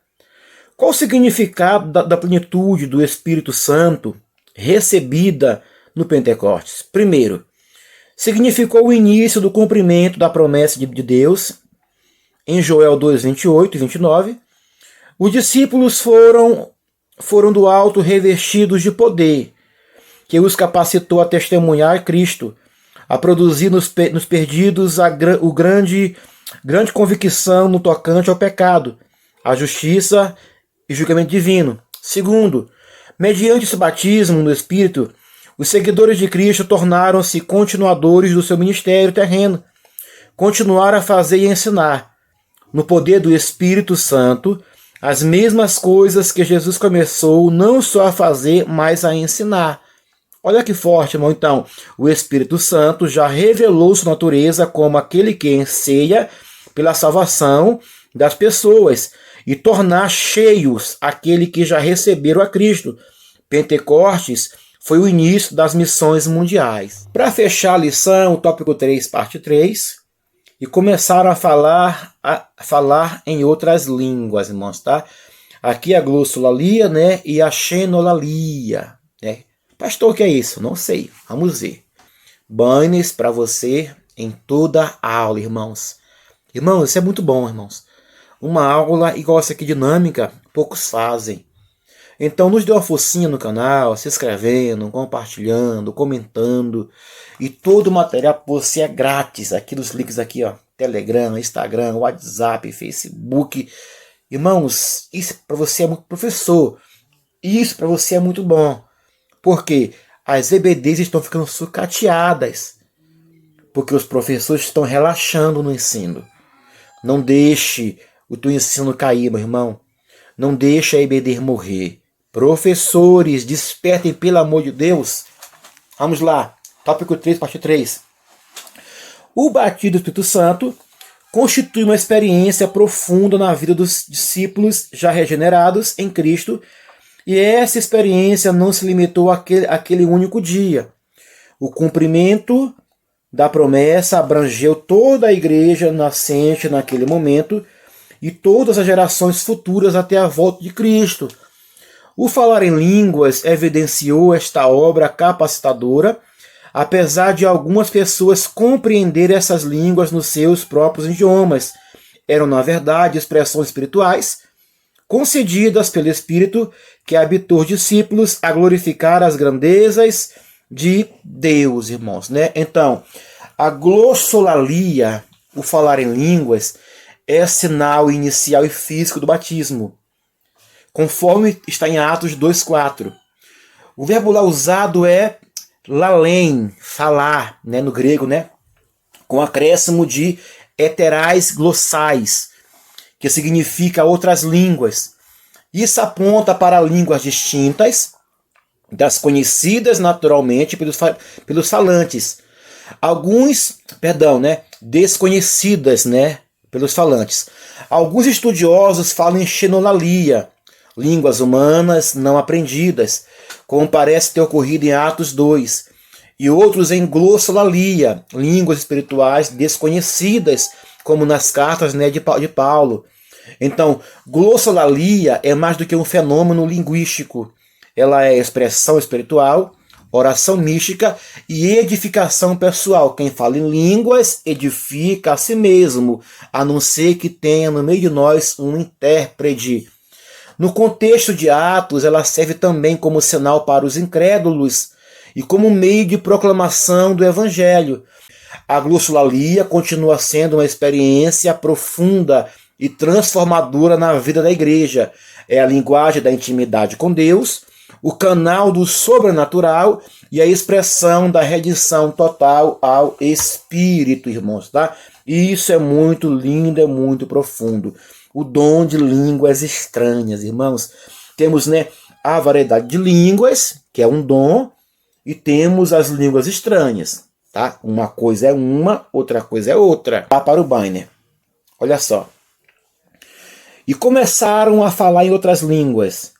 Qual o significado da plenitude do Espírito Santo recebida no Pentecostes? Primeiro, significou o início do cumprimento da promessa de Deus em Joel 2, 28 e 29. Os discípulos foram do alto revestidos de poder, que os capacitou a testemunhar Cristo, a produzir nos perdidos o grande convicção no tocante ao pecado, a justiça e julgamento divino. Segundo, mediante esse batismo no Espírito, os seguidores de Cristo tornaram-se continuadores do seu ministério terreno, continuaram a fazer e ensinar, no poder do Espírito Santo, as mesmas coisas que Jesus começou não só a fazer, mas a ensinar. Olha que forte, irmão. Então, o Espírito Santo já revelou sua natureza como aquele que anseia pela salvação das pessoas e tornar cheios aquele que já receberam a Cristo. Pentecostes foi o início das missões mundiais. Para fechar a lição, o tópico 3, parte 3, e começaram a falar em outras línguas, irmãos, tá? Aqui a glossolalia, né, e a xenolalia, né? Pastor, o que é isso? Não sei. Vamos ver. Banhos para você em toda a aula, irmãos. Irmãos, isso é muito bom, irmãos. Uma aula igual essa aqui, dinâmica, poucos fazem. Então, nos dê uma forcinha no canal, se inscrevendo, compartilhando, comentando. E todo o material para você é grátis. Aqui nos links aqui, ó. Telegram, Instagram, WhatsApp, Facebook. Irmãos, isso para você é muito professor. Isso para você é muito bom. Porque as EBDs estão ficando sucateadas. Porque os professores estão relaxando no ensino. Não deixe o teu ensino cair, meu irmão. Não deixe a EBD morrer. Professores, despertem pelo amor de Deus. Vamos lá. Tópico 3, parte 3. O batismo do Espírito Santo constitui uma experiência profunda na vida dos discípulos já regenerados em Cristo. E essa experiência não se limitou àquele único dia. O cumprimento da promessa abrangeu toda a igreja nascente naquele momento e todas as gerações futuras até a volta de Cristo. O falar em línguas evidenciou esta obra capacitadora, apesar de algumas pessoas compreenderem essas línguas nos seus próprios idiomas. Eram, na verdade, expressões espirituais concedidas pelo Espírito que habitou os discípulos a glorificar as grandezas de Deus, irmãos, né? Então, a glossolalia, o falar em línguas, é sinal inicial e físico do batismo, conforme está em Atos 2,4. O verbo lá usado é lalém, falar, né, no grego, né, com acréscimo de heterais glossais, que significa outras línguas. Isso aponta para línguas distintas das conhecidas naturalmente pelos falantes. Desconhecidas, né, pelos falantes. Alguns estudiosos falam em xenolalia, línguas humanas não aprendidas, como parece ter ocorrido em Atos 2, e outros em glossolalia, línguas espirituais desconhecidas, como nas cartas, né, de Paulo. Então, glossolalia é mais do que um fenômeno linguístico. Ela é expressão espiritual, oração mística e edificação pessoal. Quem fala em línguas edifica a si mesmo, a não ser que tenha no meio de nós um intérprete. No contexto de Atos, ela serve também como sinal para os incrédulos e como meio de proclamação do Evangelho. A glossolalia continua sendo uma experiência profunda e transformadora na vida da igreja. É a linguagem da intimidade com Deus, o canal do sobrenatural e a expressão da rendição total ao Espírito, irmãos, tá? E isso é muito lindo, é muito profundo. O dom de línguas estranhas, irmãos. Temos, né, a variedade de línguas, que é um dom, e temos as línguas estranhas, tá? Uma coisa é uma, outra coisa é outra. Tá para o Banner. Olha só. E começaram a falar em outras línguas.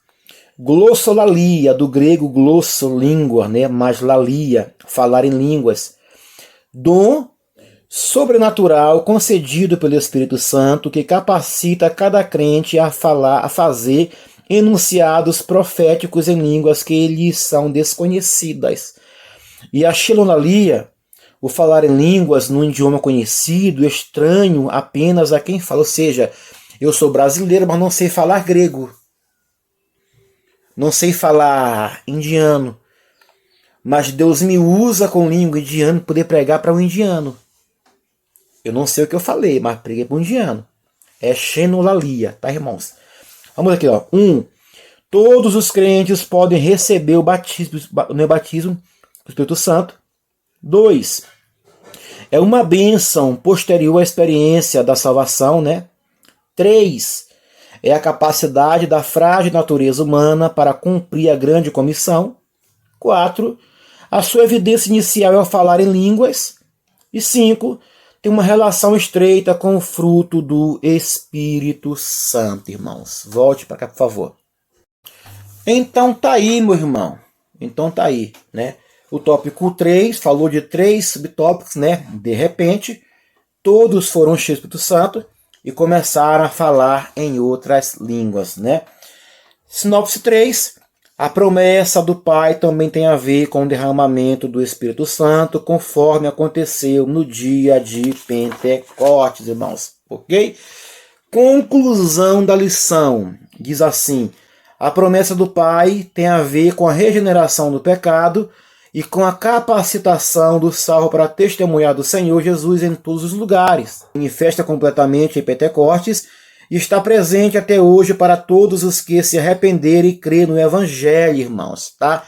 Glossolalia, do grego glossolíngua, né? Mais lalia, falar em línguas. Dom sobrenatural concedido pelo Espírito Santo que capacita cada crente a falar, a fazer enunciados proféticos em línguas que lhes são desconhecidas. E a xenolalia, o falar em línguas num idioma conhecido, estranho apenas a quem fala, ou seja, eu sou brasileiro, mas não sei falar grego. Não sei falar indiano. Mas Deus me usa com língua indiana para poder pregar para um indiano. Eu não sei o que eu falei, mas preguei para um indiano. É xenolalia, tá, irmãos? Vamos aqui, ó. 1. Todos os crentes podem receber o batismo do Espírito Santo. 2. É uma bênção posterior à experiência da salvação, né? 3. É a capacidade da frágil natureza humana para cumprir a grande comissão. 4. A sua evidência inicial é o falar em línguas. E 5. Tem uma relação estreita com o fruto do Espírito Santo, irmãos. Volte para cá, por favor. Então tá aí, meu irmão. Então tá aí, né? O tópico 3 falou de 3 subtópicos, né? De repente, todos foram cheios do Espírito Santo e começaram a falar em outras línguas, né? Sinopse 3. A promessa do Pai também tem a ver com o derramamento do Espírito Santo, conforme aconteceu no dia de Pentecostes, irmãos. Ok? Conclusão da lição. Diz assim: a promessa do Pai tem a ver com a regeneração do pecado e com a capacitação do salvo para testemunhar do Senhor Jesus em todos os lugares. Manifesta completamente em Pentecostes e está presente até hoje para todos os que se arrependerem e crerem no Evangelho, irmãos, tá?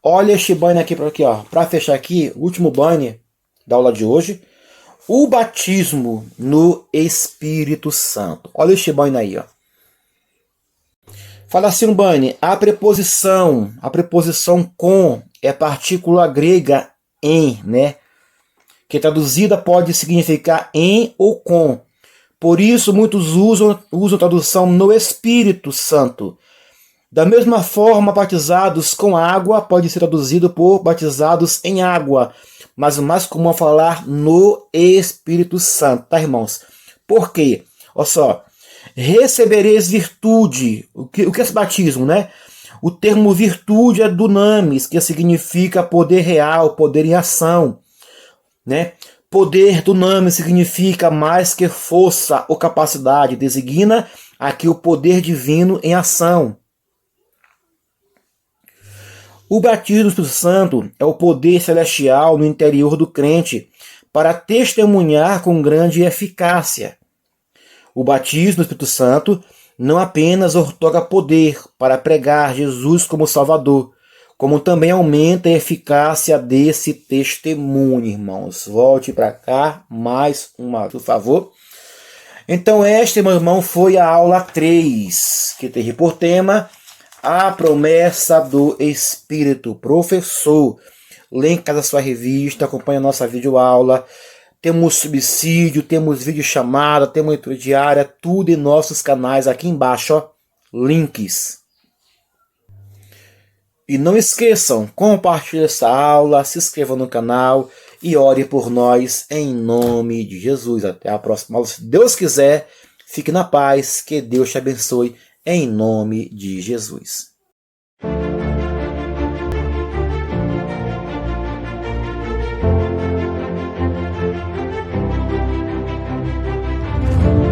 Olha este banner aqui, ó, para fechar aqui, o último banner da aula de hoje, o batismo no Espírito Santo. Olha este banner aí, ó. Fala assim um banner, a preposição com é partícula grega em, né? Que traduzida pode significar em ou com. Por isso, muitos usam a tradução no Espírito Santo. Da mesma forma, batizados com água pode ser traduzido por batizados em água. Mas o mais comum é falar no Espírito Santo, tá, irmãos? Por quê? Olha só. Recebereis virtude. O que é esse batismo, né? O termo virtude é dunamis, que significa poder real, poder em ação, né? Poder dunamis significa mais que força ou capacidade, designa aqui o poder divino em ação. O batismo do Espírito Santo é o poder celestial no interior do crente para testemunhar com grande eficácia. O batismo do Espírito Santo não apenas outorga poder para pregar Jesus como Salvador, como também aumenta a eficácia desse testemunho, irmãos. Volte para cá mais uma, por favor. Então esta, meu irmão, foi a aula 3, que teve por tema a promessa do Espírito. Professor, link da sua revista, acompanha a nossa videoaula. Temos subsídio, temos vídeo chamada, temos leitura diária, tudo em nossos canais aqui embaixo, ó, links. E não esqueçam, compartilhe essa aula, se inscreva no canal e ore por nós em nome de Jesus. Até a próxima aula, se Deus quiser. Fique na paz, que Deus te abençoe em nome de Jesus.